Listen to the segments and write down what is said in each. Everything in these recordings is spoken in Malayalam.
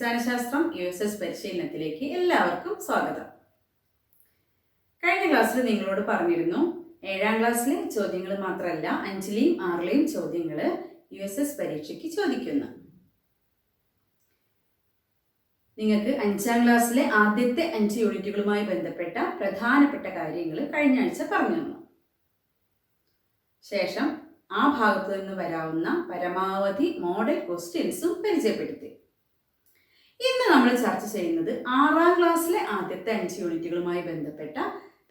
അടിസ്ഥാനശാസ്ത്രം USS പരിശീലനത്തിലേക്ക് എല്ലാവർക്കും സ്വാഗതം. കഴിഞ്ഞ ക്ലാസ്സിൽ നിങ്ങളോട് പറഞ്ഞിരുന്നു 7ാം ക്ലാസ്സിലെ ചോദ്യങ്ങൾ മാത്രമല്ല 5ലെയും 6ലെയും ചോദ്യങ്ങൾ USS പരീക്ഷയ്ക്ക് ചോദിക്കുന്നു. നിങ്ങൾക്ക് 5ാം ക്ലാസ്സിലെ ആദ്യത്തെ 5 യൂണിറ്റുകളുമായി ബന്ധപ്പെട്ട പ്രധാനപ്പെട്ട കാര്യങ്ങൾ കഴിഞ്ഞ ആഴ്ച പറഞ്ഞു തന്നു. ശേഷം ആ ഭാഗത്തു നിന്ന് വരാവുന്ന പരമാവധി മോഡൽ ക്വസ്റ്റ്യൻസും പരിചയപ്പെടുത്തി. ഇന്ന് നമ്മൾ ചർച്ച ചെയ്യുന്നത് 6ാം ക്ലാസ്സിലെ ആദ്യത്തെ 5 യൂണിറ്റുകളുമായി ബന്ധപ്പെട്ട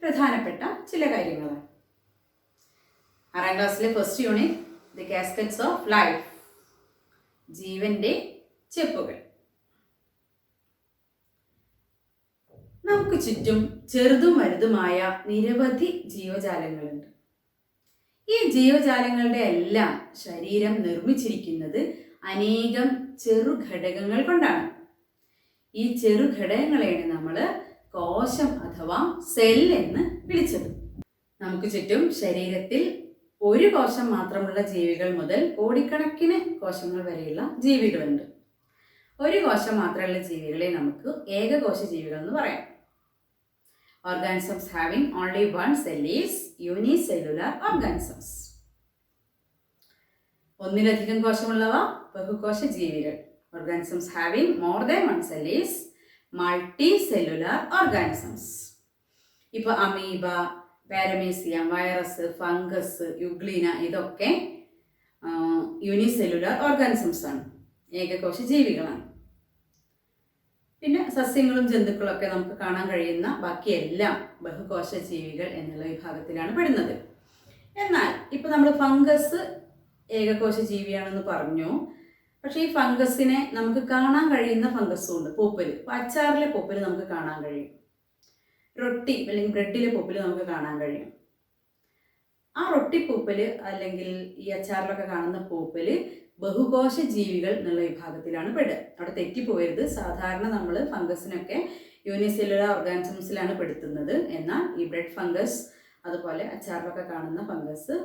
പ്രധാനപ്പെട്ട ചില കാര്യങ്ങളാണ്. 6ാം ക്ലാസ്സിലെ first unit the caskets of life, ജീവന്റെ ചെപ്പുകൾ. നമുക്ക് ചുറ്റും ചെറുതും വലുതുമായ നിരവധി ജീവജാലങ്ങളുണ്ട്. ഈ ജീവജാലങ്ങളുടെ എല്ലാം ശരീരം നിർമ്മിച്ചിരിക്കുന്നത് അനേകം ചെറുഘടകങ്ങൾ കൊണ്ടാണ്. ഈ ചെറുഘടകങ്ങളെയാണ് നമ്മൾ കോശം അഥവാ സെൽ എന്ന് വിളിച്ചത്. നമുക്ക് ചുറ്റും ശരീരത്തിൽ ഒരു കോശം മാത്രമുള്ള ജീവികൾ മുതൽ കോടിക്കണക്കിന് കോശങ്ങൾ വരെയുള്ള ജീവികളുണ്ട്. ഒരു കോശം മാത്രമുള്ള ജീവികളെ നമുക്ക് ഏകകോശ ജീവികൾ എന്ന് പറയാം. Organisms having only one cell is unicellular organisms. ഒന്നിലധികം കോശമുള്ളവ ബഹുകോശ ജീവികൾ. Organisms having more than one cell is multicellular organisms. ഇപ്പോൾ amoeba, paramecium, virus, fungus, euglena ഇതൊക്കെ യൂണിസെല്ലുലാർ ഓർഗാനിസംസ് ആണ്, ഏകകോശ ജീവികളാണ്. പിന്നെ സസ്യങ്ങളും ജന്തുക്കളൊക്കെ നമുക്ക് കാണാൻ കഴിയുന്ന ബാക്കിയെല്ലാം ബഹുകോശ ജീവികൾ എന്നുള്ള വിഭാഗത്തിലാണ് പെടുന്നത്. എന്നാൽ ഇപ്പോൾ നമ്മൾ ഫംഗസ് ഏകകോശ ജീവിയാണെന്ന് പറഞ്ഞു. പക്ഷേ ഈ ഫംഗസിനെ നമുക്ക് കാണാൻ കഴിയുന്ന ഫംഗസും ഉണ്ട്. പൂപ്പൽ, അച്ചാറിലെ പൂപ്പൽ നമുക്ക് കാണാൻ കഴിയും. റൊട്ടി അല്ലെങ്കിൽ ബ്രെഡിലെ പൂപ്പൽ നമുക്ക് കാണാൻ കഴിയും. ആ റൊട്ടി പൂപ്പൽ അല്ലെങ്കിൽ ഈ അച്ചാറിലൊക്കെ കാണുന്ന പൂപ്പൽ ബഹുകോശ ജീവികൾ എന്നുള്ള വിഭാഗത്തിലാണ് പെടുക. അവിടെ തെറ്റിപ്പോയരുത്. സാധാരണ നമ്മൾ ഫംഗസിനൊക്കെ യൂണിസെല്ലുലാർ ഓർഗാനിസംസിലാണ് പെടുത്തുന്നത്. എന്നാൽ ഈ ബ്രെഡ് ഫംഗസ് അതുപോലെ അച്ചാറിലൊക്കെ കാണുന്ന ഫംഗസ്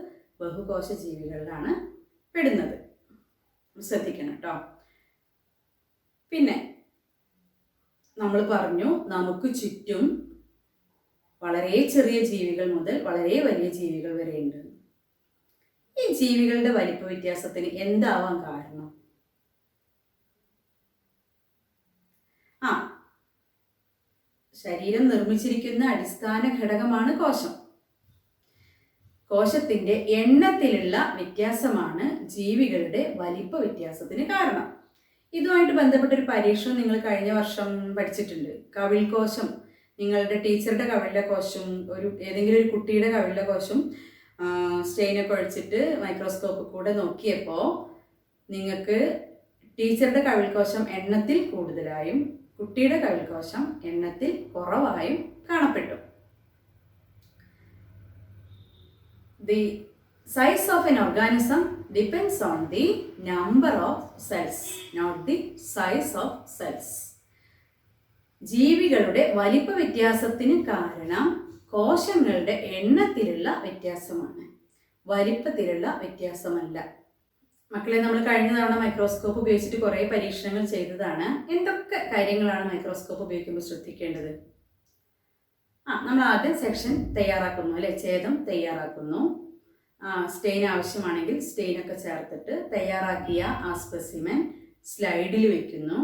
ബഹുകോശ ജീവികളിലാണ് പെടുന്നത്. ശ്രദ്ധിക്കണം കേട്ടോ. പിന്നെ നമ്മൾ പറഞ്ഞു നമുക്ക് ചുറ്റും വളരെ ചെറിയ ജീവികൾ മുതൽ വളരെ വലിയ ജീവികൾ വരെ ഉണ്ട്. ഈ ജീവികളുടെ വലിപ്പ വ്യത്യാസത്തിന് എന്താവാൻ കാരണം? ശരീരം നിർമ്മിച്ചിരിക്കുന്ന അടിസ്ഥാന ഘടകമാണ് കോശം. കോശത്തിന്റെ എണ്ണത്തിലുള്ള വ്യത്യാസമാണ് ജീവികളുടെ വലിപ്പ വ്യത്യാസത്തിന് കാരണം. ഇതുമായിട്ട് ബന്ധപ്പെട്ടൊരു പരീക്ഷണം നിങ്ങൾ കഴിഞ്ഞ വർഷം പഠിച്ചിട്ടുണ്ട്. കവിൾ കോശം, നിങ്ങളുടെ ടീച്ചറുടെ കവിളിലെ കോശം ഏതെങ്കിലും ഒരു കുട്ടിയുടെ കവിളിലെ കോശം സ്റ്റെയിനൊക്കെ ഒഴിച്ചിട്ട് മൈക്രോസ്കോപ്പ് കൂടെ നോക്കിയപ്പോൾ നിങ്ങൾക്ക് ടീച്ചറുടെ കവിൾക്കോശം എണ്ണത്തിൽ കൂടുതലായും കുട്ടിയുടെ കവിൾക്കോശം എണ്ണത്തിൽ കുറവായും കാണപ്പെട്ടു. The size of an organism depends on the number of cells, not the size of cells. ജീവികളുടെ വലിപ്പ വ്യത്യാസത്തിന് കാരണം കോശങ്ങളുടെ എണ്ണത്തിലുള്ള വ്യത്യാസമാണ്, വലിപ്പത്തിലുള്ള വ്യത്യാസമല്ല. മക്കളെ, നമ്മൾ കഴിഞ്ഞ തവണ മൈക്രോസ്കോപ്പ് ഉപയോഗിച്ചിട്ട് കുറേ പരീക്ഷണങ്ങൾ ചെയ്തതാണ്. എന്തൊക്കെ കാര്യങ്ങളാണ് മൈക്രോസ്കോപ്പ് ഉപയോഗിക്കുമ്പോൾ ശ്രദ്ധിക്കേണ്ടത്? നമ്മൾ ആദ്യം സെക്ഷൻ തയ്യാറാക്കുന്നു അല്ലെ, ഛേദം തയ്യാറാക്കുന്നു. സ്റ്റെയിൻ ആവശ്യമാണെങ്കിൽ സ്റ്റെയിനൊക്കെ ചേർത്തിട്ട് തയ്യാറാക്കിയ ആ സ്പെസിമെൻ സ്ലൈഡിൽ വെക്കുന്നു,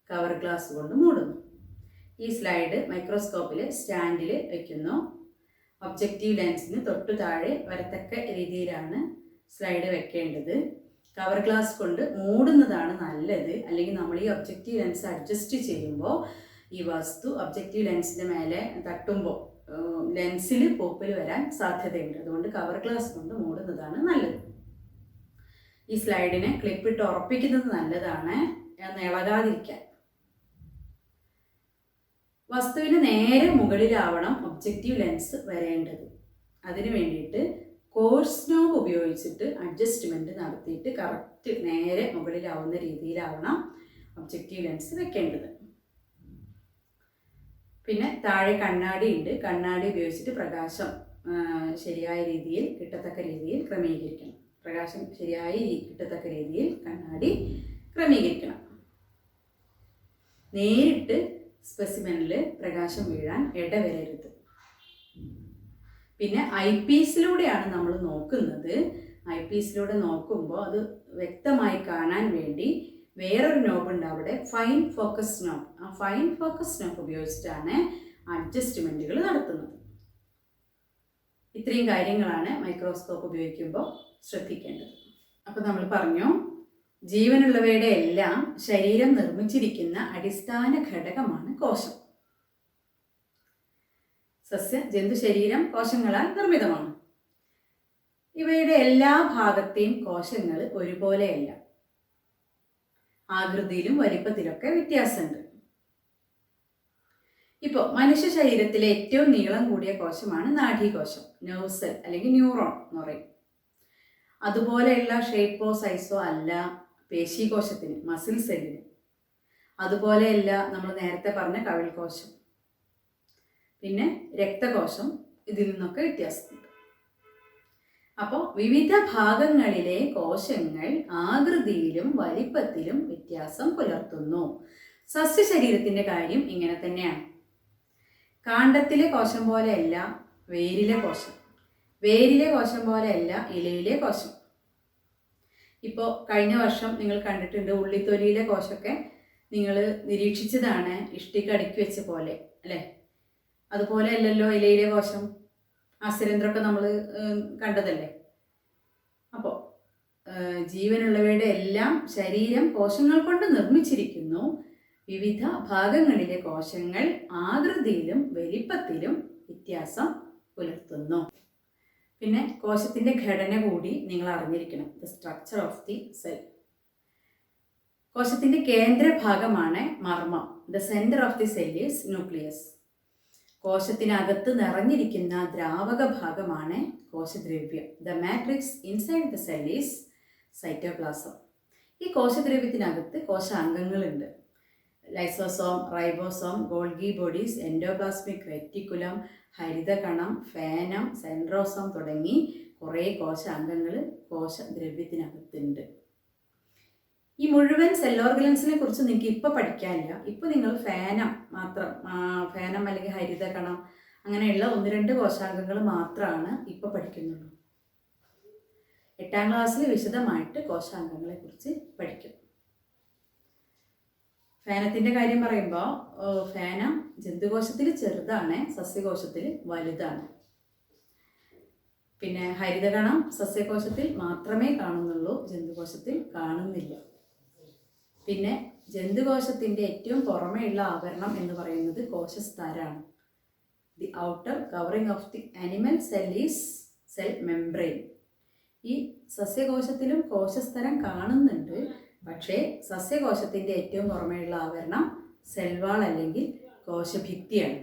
കവർ ഗ്ലാസ് കൊണ്ട് മൂടുന്നു. ഈ സ്ലൈഡ് മൈക്രോസ്കോപ്പിൽ സ്റ്റാൻഡിൽ വയ്ക്കുന്നു. ഒബ്ജക്റ്റീവ് ലെൻസിന് തൊട്ടു താഴെ വരത്തക്ക രീതിയിലാണ് സ്ലൈഡ് വെക്കേണ്ടത്. കവർ ഗ്ലാസ് കൊണ്ട് മൂടുന്നതാണ് നല്ലത്. അല്ലെങ്കിൽ നമ്മൾ ഈ ഒബ്ജക്റ്റീവ് ലെൻസ് അഡ്ജസ്റ്റ് ചെയ്യുമ്പോൾ ഈ വസ്തു ഒബ്ജക്റ്റീവ് ലെൻസിൻ്റെ മേലെ തട്ടുമ്പോൾ ലെൻസിൽ പൂപ്പൽ വരാൻ സാധ്യതയുണ്ട്. അതുകൊണ്ട് കവർ ഗ്ലാസ് കൊണ്ട് മൂടുന്നതാണ് നല്ലത്. ഈ സ്ലൈഡിനെ ക്ലിപ്പിട്ട് ഉറപ്പിക്കുന്നത് നല്ലതാണ്, ഇളകാതിരിക്കാൻ. വസ്തുവിന് നേരെ മുകളിലാവണം ഒബ്ജക്റ്റീവ് ലെൻസ് വരേണ്ടത്. അതിനു വേണ്ടിയിട്ട് കോഴ്സ് നോബ് ഉപയോഗിച്ചിട്ട് അഡ്ജസ്റ്റ്മെൻറ്റ് നടത്തിയിട്ട് കറക്റ്റ് നേരെ മുകളിലാവുന്ന രീതിയിലാവണം ഒബ്ജക്റ്റീവ് ലെൻസ് വെക്കേണ്ടത്. പിന്നെ താഴെ കണ്ണാടി ഉണ്ട്. കണ്ണാടി ഉപയോഗിച്ചിട്ട് പ്രകാശം ശരിയായ രീതിയിൽ കിട്ടത്തക്ക രീതിയിൽ ക്രമീകരിക്കണം. പ്രകാശം ശരിയായി കിട്ടത്തക്ക രീതിയിൽ കണ്ണാടി ക്രമീകരിക്കണം. നേരിട്ട് സ്പെസിമെനിൽ പ്രകാശം വീഴാൻ ഇടവരരുത്. പിന്നെ ഐ പീസിലൂടെയാണ് നമ്മൾ നോക്കുന്നത്. ഐ പീസിലൂടെ നോക്കുമ്പോൾ അത് വ്യക്തമായി കാണാൻ വേണ്ടി വേറൊരു നോബ് ഉണ്ട് അവിടെ, ഫൈൻ ഫോക്കസ് നോബ്. ആ ഫൈൻ ഫോക്കസ് നോബ് ഉപയോഗിച്ചിട്ടാണ് അഡ്ജസ്റ്റ്മെൻറ്റുകൾ നടത്തുന്നത്. ഇത്രയും കാര്യങ്ങളാണ് മൈക്രോസ്കോപ്പ് ഉപയോഗിക്കുമ്പോൾ ശ്രദ്ധിക്കേണ്ടത്. അപ്പോൾ നമ്മൾ പറഞ്ഞു, ജീവനുള്ളവയുടെ എല്ലാം ശരീരം നിർമ്മിച്ചിരിക്കുന്ന അടിസ്ഥാന ഘടകമാണ് കോശം. സസ്യ ജന്തു ശരീരം കോശങ്ങളാൽ നിർമ്മിതമാണ്. ഇവയുടെ എല്ലാ ഭാഗത്തെയും കോശങ്ങൾ ഒരുപോലെയല്ല. ആകൃതിയിലും വലിപ്പത്തിലൊക്കെ വ്യത്യാസമുണ്ട്. ഇപ്പോൾ മനുഷ്യ ശരീരത്തിലെ ഏറ്റവും നീളം കൂടിയ കോശമാണ് നാഡീകോശം, നെർവ് സെൽ അല്ലെങ്കിൽ ന്യൂറോൺ എന്ന് പറയും. അതുപോലെയുള്ള ഷേപ്പോ സൈസോ അല്ല പേശീകോശത്തിന്, മസിൽ സെല്ലിന്. അതുപോലെയല്ല നമ്മൾ നേരത്തെ പറഞ്ഞ കവിൾകോശം. പിന്നെ രക്തകോശം, ഇതിൽ നിന്നൊക്കെ വ്യത്യാസമുണ്ട്. അപ്പോൾ വിവിധ ഭാഗങ്ങളിലെ കോശങ്ങൾ ആകൃതിയിലും വലിപ്പത്തിലും വ്യത്യാസം പുലർത്തുന്നു. സസ്യശരീരത്തിൻ്റെ കാര്യം ഇങ്ങനെ തന്നെയാണ്. കാണ്ഡത്തിലെ കോശം പോലെയല്ല വേരിലെ കോശം, വേരിലെ കോശം പോലെയല്ല ഇലയിലെ കോശം. ഇപ്പോൾ കഴിഞ്ഞ വർഷം നിങ്ങൾ കണ്ടിട്ടുണ്ട്, ഉള്ളിത്തൊലിയിലെ കോശമൊക്കെ നിങ്ങൾ നിരീക്ഷിച്ചതാണ്, ഇഷ്ടിക അടുക്കി വെച്ച പോലെ അല്ലേ? അതുപോലെ അല്ലല്ലോ ഇലയിലെ കോശം. അസുരന്ത്രമൊക്കെ നമ്മൾ കണ്ടതല്ലേ? അപ്പോൾ ജീവനുള്ളവയുടെ എല്ലാം ശരീരം കോശങ്ങൾ കൊണ്ട് നിർമ്മിച്ചിരിക്കുന്നു. വിവിധ ഭാഗങ്ങളിലെ കോശങ്ങൾ ആകൃതിയിലും വലിപ്പത്തിലും വ്യത്യാസം പുലർത്തുന്നു. പിന്നെ കോശത്തിൻ്റെ ഘടന കൂടി നിങ്ങൾ അറിഞ്ഞിരിക്കണം, the structure of the cell. കോശത്തിൻ്റെ കേന്ദ്രഭാഗമാണ് മർമ്മം, the centre of the cell is nucleus. കോശത്തിനകത്ത് നിറഞ്ഞിരിക്കുന്ന ദ്രാവക ഭാഗമാണ് കോശദ്രവ്യം, the matrix inside the cell is cytoplasm. ഈ കോശദ്രവ്യത്തിനകത്ത് കോശാംഗങ്ങളുണ്ട്. Lysosome, ribosome, Golgi bodies, endoplasmic reticulum, ഹരിതകണം, ഫേനം, സെൻട്രോസോം തുടങ്ങി കുറേ കോശാംഗങ്ങൾ കോശദ്രവ്യത്തിനകത്തുണ്ട്. ഈ മുഴുവൻ സെൽ ഓർഗനൽസിനെ കുറിച്ച് നിങ്ങൾക്ക് ഇപ്പോൾ പഠിക്കാനില്ല. ഇപ്പോൾ നിങ്ങൾ ഫേനം മാത്രം, ഫേനം അല്ലെങ്കിൽ ഹരിതകണം അങ്ങനെയുള്ള 1-2 കോശാംഗങ്ങൾ മാത്രമാണ് ഇപ്പോൾ പഠിക്കുന്നുള്ളൂ. 8ാം ക്ലാസ്സിൽ വിശദമായിട്ട് കോശാംഗങ്ങളെ കുറിച്ച് പഠിക്കും. ഫേനത്തിൻ്റെ കാര്യം പറയുമ്പോൾ ഫേനം ജന്തുകോശത്തിൽ ചെറുതാണ്, സസ്യകോശത്തിൽ വലുതാണ്. പിന്നെ ഹരിതകണം സസ്യകോശത്തിൽ മാത്രമേ കാണുന്നുള്ളൂ, ജന്തുകോശത്തിൽ കാണുന്നില്ല. പിന്നെ ജന്തുകോശത്തിൻ്റെ ഏറ്റവും പുറമേയുള്ള ആവരണം എന്ന് പറയുന്നത് കോശസ്തരാണ്. The outer covering of the animal cell is cell membrane. ഈ സസ്യകോശത്തിലും കോശസ്തരം കാണുന്നുണ്ട്, പക്ഷേ സസ്യകോശത്തിൻ്റെ ഏറ്റവും പുറമേയുള്ള ആവരണം സെൽവാൾ അല്ലെങ്കിൽ കോശഭിത്തിയാണ്.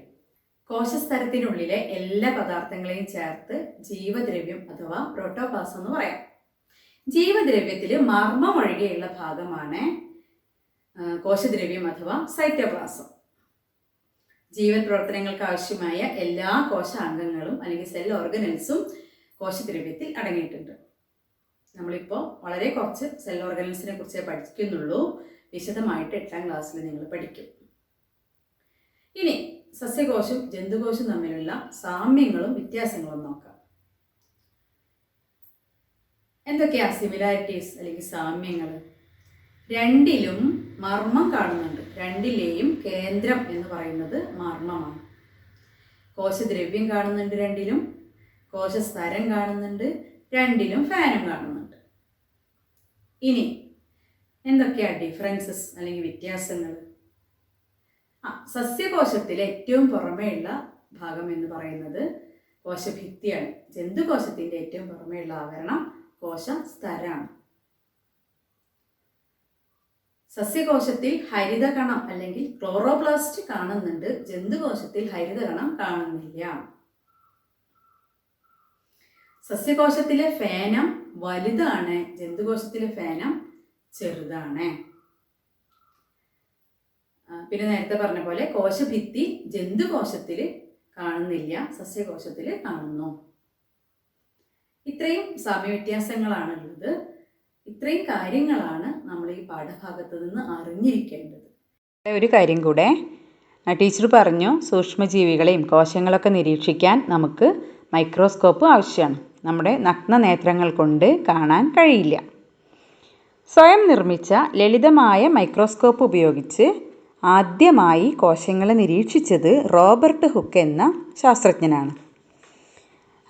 കോശസ്തരത്തിനുള്ളിലെ എല്ലാ പദാർത്ഥങ്ങളെയും ചേർത്ത് ജീവദ്രവ്യം അഥവാ പ്രോട്ടോപ്ലാസം എന്ന് പറയാം. ജീവദ്രവ്യത്തിൽ മർമ്മം ഒഴികെയുള്ള ഭാഗമാണ് കോശദ്രവ്യം അഥവാ സൈറ്റോപ്ലാസം. ജീവൻ പ്രവർത്തനങ്ങൾക്ക് ആവശ്യമായ എല്ലാ കോശാംഗങ്ങളും അല്ലെങ്കിൽ സെൽ ഓർഗനൽസും കോശദ്രവ്യത്തിൽ അടങ്ങിയിട്ടുണ്ട്. നമ്മളിപ്പോൾ വളരെ കുറച്ച് സെൽ ഓർഗനൽസിനെ കുറിച്ചേ പഠിക്കുന്നുള്ളൂ. വിശദമായിട്ട് 8ാം ക്ലാസ്സിൽ നിങ്ങൾ പഠിക്കും. ഇനി സസ്യകോശം ജന്തുകോശം തമ്മിലുള്ള സാമ്യങ്ങളും വ്യത്യാസങ്ങളും നോക്കാം. എന്തൊക്കെയാ സിമിലാരിറ്റീസ് അല്ലെങ്കിൽ സാമ്യങ്ങൾ? രണ്ടിലും മർമ്മം കാണുന്നുണ്ട്. രണ്ടിലെയും കേന്ദ്രം എന്ന് പറയുന്നത് മർമ്മമാണ്. കോശദ്രവ്യം കാണുന്നുണ്ട് രണ്ടിലും, കോശസ്തരം കാണുന്നുണ്ട് രണ്ടിലും, ഫാനും കാണുന്നുണ്ട്. ഇനി എന്തൊക്കെയാ ഡിഫറൻസസ് അല്ലെങ്കിൽ വ്യത്യാസങ്ങൾ? സസ്യകോശത്തിലെ ഏറ്റവും പുറമേയുള്ള ഭാഗം എന്ന് പറയുന്നത് കോശഭിത്തിയാണ്. ജന്തുകോശത്തിൻ്റെ ഏറ്റവും പുറമേയുള്ള ആവരണം കോശസ്തരാണ്. സസ്യകോശത്തിൽ ഹരിതകണം അല്ലെങ്കിൽ ക്ലോറോപ്ലാസ്റ്റ് കാണുന്നുണ്ട്, ജന്തുകോശത്തിൽ ഹരിതകണം കാണുന്നില്ല. സസ്യകോശത്തിലെ ഫേനം വലുതാണ്, ജന്തുകോശത്തിലെ ഫേനം ചെറുതാണ്. പിന്നെ നേരത്തെ പറഞ്ഞ പോലെ കോശഭിത്തി ജന്തുകോശത്തിൽ കാണുന്നില്ല, സസ്യകോശത്തിൽ കാണുന്നു. ഇത്രയും സാമ്യവ്യത്യാസങ്ങളാണുള്ളത്. ഇത്രയും കാര്യങ്ങളാണ് നമ്മൾ ഈ പാഠഭാഗത്ത് നിന്ന് അറിഞ്ഞിരിക്കേണ്ടത്. ഒരു കാര്യം കൂടെ ടീച്ചർ പറഞ്ഞു, സൂക്ഷ്മജീവികളെയും കോശങ്ങളൊക്കെ നിരീക്ഷിക്കാൻ നമുക്ക് മൈക്രോസ്കോപ്പ് ആവശ്യമാണ്. നമ്മുടെ നഗ്നനേത്രങ്ങൾ കൊണ്ട് കാണാൻ കഴിയില്ല. സ്വയം നിർമ്മിച്ച ലളിതമായ മൈക്രോസ്കോപ്പ് ഉപയോഗിച്ച് ആദ്യമായി കോശങ്ങളെ നിരീക്ഷിച്ചത് റോബർട്ട് ഹുക്ക് എന്ന ശാസ്ത്രജ്ഞനാണ്.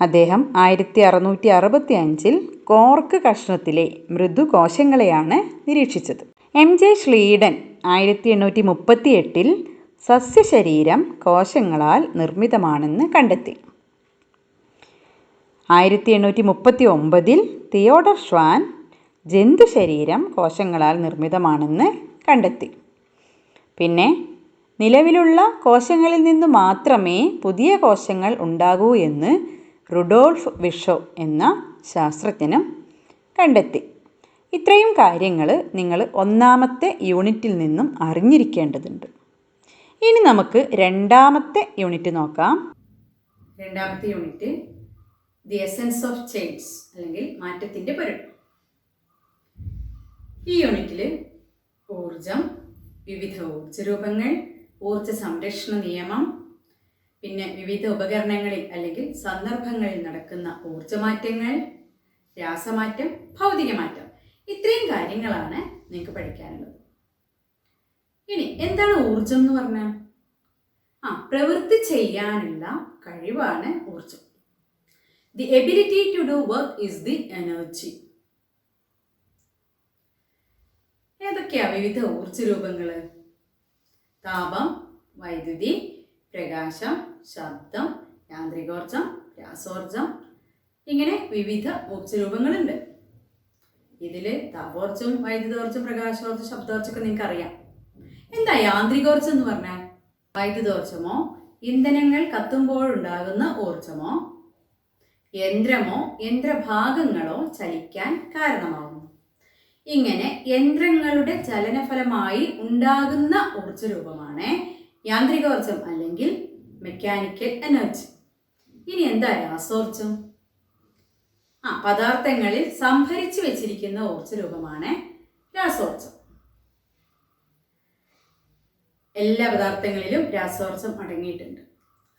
അദ്ദേഹം 1665 കോർക്ക് കഷ്ണത്തിലെ മൃദുകോശങ്ങളെയാണ് നിരീക്ഷിച്ചത്. MJ ശ്ലീഡൻ 1838 സസ്യശരീരം കോശങ്ങളാൽ നിർമ്മിതമാണെന്ന് കണ്ടെത്തി. 1839 തിയോഡർ ഷ്വാൻ ജന്തുശരീരം കോശങ്ങളാൽ നിർമ്മിതമാണെന്ന് കണ്ടെത്തി. പിന്നെ നിലവിലുള്ള കോശങ്ങളിൽ നിന്ന് മാത്രമേ പുതിയ കോശങ്ങൾ ഉണ്ടാകൂ എന്ന് റുഡോൾഫ് വിഷോ എന്ന ശാസ്ത്രജ്ഞനും കണ്ടെത്തി. ഇത്രയും കാര്യങ്ങൾ നിങ്ങൾ ഒന്നാമത്തെ യൂണിറ്റിൽ നിന്നും അറിഞ്ഞിരിക്കേണ്ടതുണ്ട്. ഇനി നമുക്ക് രണ്ടാമത്തെ യൂണിറ്റ് നോക്കാം. രണ്ടാമത്തെ unit the essence of change അല്ലെങ്കിൽ മാറ്റത്തിൻ്റെ പൊരുൾ. ഈ യൂണിറ്റിൽ ഊർജം, വിവിധ ഊർജ്ജരൂപങ്ങൾ, ഊർജ സംരക്ഷണ നിയമം, പിന്നെ വിവിധ ഉപകരണങ്ങളിൽ അല്ലെങ്കിൽ സന്ദർഭങ്ങളിൽ നടക്കുന്ന ഊർജമാറ്റങ്ങൾ, രാസമാറ്റം, ഭൗതികമാറ്റം, ഇത്രയും കാര്യങ്ങളാണ് നിങ്ങൾക്ക് പഠിക്കാനുള്ളത്. ഇനി എന്താണ് ഊർജം എന്ന് പറഞ്ഞാൽ? പ്രവൃത്തി ചെയ്യാനുള്ള കഴിവാണ് ഊർജം. The ability to do work is the energy. ഏതൊക്കെയാ വിവിധ ഊർജ്ജരൂപങ്ങൾ? താപം, വൈദ്യുതി, പ്രകാശം, ശബ്ദം, യാന്ത്രികോർജം, രാസോർജം, ഇങ്ങനെ വിവിധ ഊർജ്ജരൂപങ്ങളുണ്ട്. ഇതിൽ താപോർജം, വൈദ്യുതോർജം, പ്രകാശോർജം, ശബ്ദോർജമൊക്കെ നിങ്ങൾക്ക് അറിയാം. എന്താ യാന്ത്രികോർജം എന്ന് പറഞ്ഞാൽ? വൈദ്യുതോർജമോ ഇന്ധനങ്ങൾ കത്തുമ്പോഴുണ്ടാകുന്ന ഊർജമോ യന്ത്രമോ യന്ത്രഭാഗങ്ങളോ ചലിക്കാൻ കാരണമാകുന്നു. ഇങ്ങനെ യന്ത്രങ്ങളുടെ ചലനഫലമായി ഉണ്ടാകുന്ന ഊർജ്ജരൂപമാണ് യാന്ത്രികോർജം അല്ലെങ്കിൽ മെക്കാനിക്കൽ എനർജി. ഇനി എന്താ രാസോർജം? പദാർത്ഥങ്ങളിൽ സംഭരിച്ചു വെച്ചിരിക്കുന്ന ഊർജ്ജരൂപമാണ് രാസോർജം. എല്ലാ പദാർത്ഥങ്ങളിലും രാസോർജം അടങ്ങിയിട്ടുണ്ട്.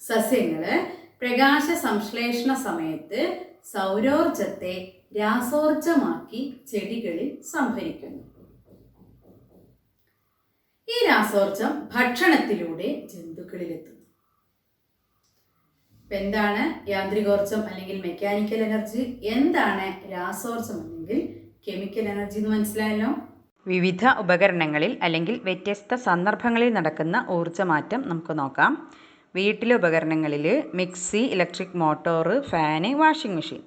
സസ്യങ്ങള് പ്രകാശ സംശ്ലേഷണ സമയത്ത് സൗരോർജത്തെ രാസോർജമാക്കി ചെടികളിൽ സംഭരിക്കുന്നു. ഈ രാസോർജം ഭക്ഷണത്തിലൂടെ ജന്തുക്കളിലെത്തുന്നു. എന്താണ് യാന്ത്രികോർജം അല്ലെങ്കിൽ മെക്കാനിക്കൽ എനർജി? എന്താണ് രാസോർജം അല്ലെങ്കിൽ കെമിക്കൽ എനർജി എന്ന് മനസ്സിലായല്ലോ. വിവിധ ഉപകരണങ്ങളിൽ അല്ലെങ്കിൽ വ്യത്യസ്ത സന്ദർഭങ്ങളിൽ നടക്കുന്ന ഊർജ്ജമാറ്റം നമുക്ക് നോക്കാം. വീട്ടിലെ ഉപകരണങ്ങളിൽ mixie, electric motor, fan, washing machine,